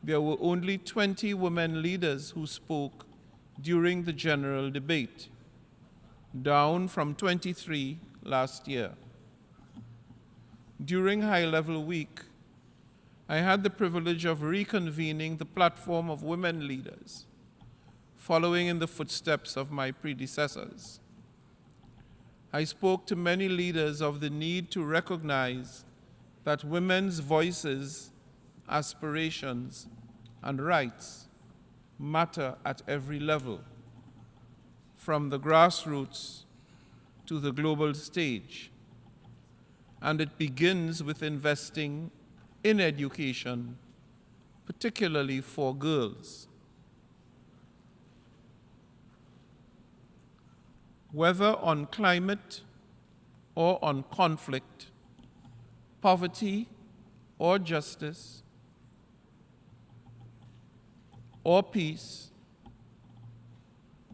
there were only 20 women leaders who spoke during the general debate, down from 23 last year. During High Level Week, I had the privilege of reconvening the platform of women leaders, following in the footsteps of my predecessors. I spoke to many leaders of the need to recognize that women's voices, aspirations, and rights matter at every level, from the grassroots to the global stage. And it begins with investing in education, particularly for girls. Whether on climate or on conflict, poverty or justice, or peace,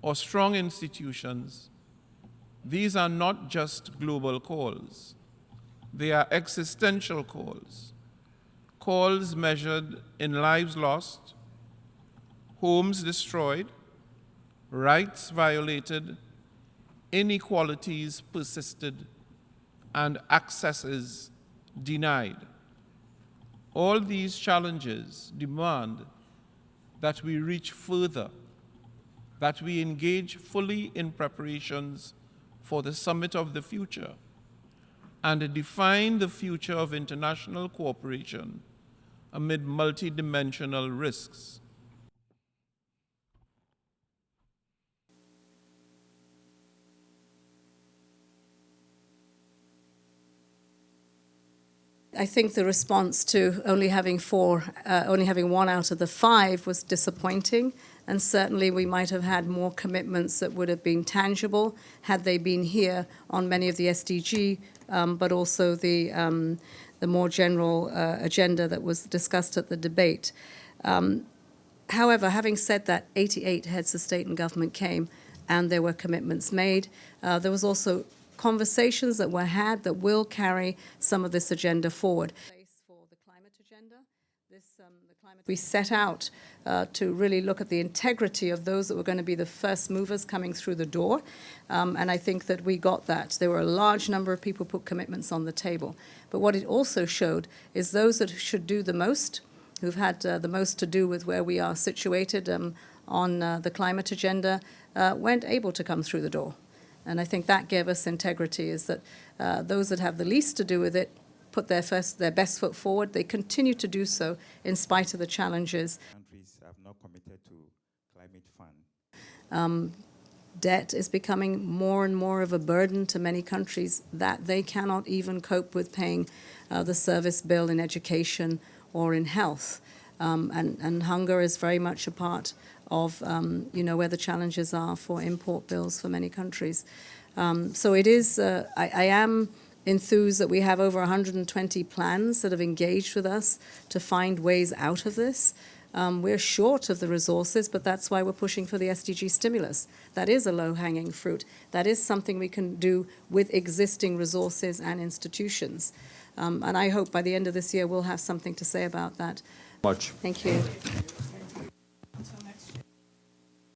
or strong institutions, these are not just global calls. They are existential calls, calls measured in lives lost, homes destroyed, rights violated, inequalities persisted, and accesses denied. All these challenges demand that we reach further, that we engage fully in preparations for the Summit of the Future, and define the future of international cooperation amid multidimensional risks. I think the response to only having one out of the 5 was disappointing, and certainly we might have had more commitments that would have been tangible had they been here on many of the SDG, but also the more general agenda that was discussed at the debate. However, having said that, 88 heads of state and government came, and there were commitments made. There was also conversations that were had that will carry some of this agenda forward. For the climate agenda, we set out to really look at the integrity of those that were going to be the first movers coming through the door, and I think that we got that. There were a large number of people who put commitments on the table. But what it also showed is those that should do the most, who've had the most to do with where we are situated on the climate agenda, weren't able to come through the door. And I think that gave us integrity, is that those that have the least to do with it put their best foot forward. They continue to do so in spite of the challenges. Countries have not committed to climate fund. Debt is becoming more and more of a burden to many countries that they cannot even cope with paying the service bill in education or in health. And hunger is very much a part of where the challenges are for import bills for many countries. So it is, I am enthused that we have over 120 plans that have engaged with us to find ways out of this. We're short of the resources, but that's why we're pushing for the SDG stimulus. That is a low-hanging fruit. That is something we can do with existing resources and institutions. And I hope by the end of this year we'll have something to say about that. Much. Thank you.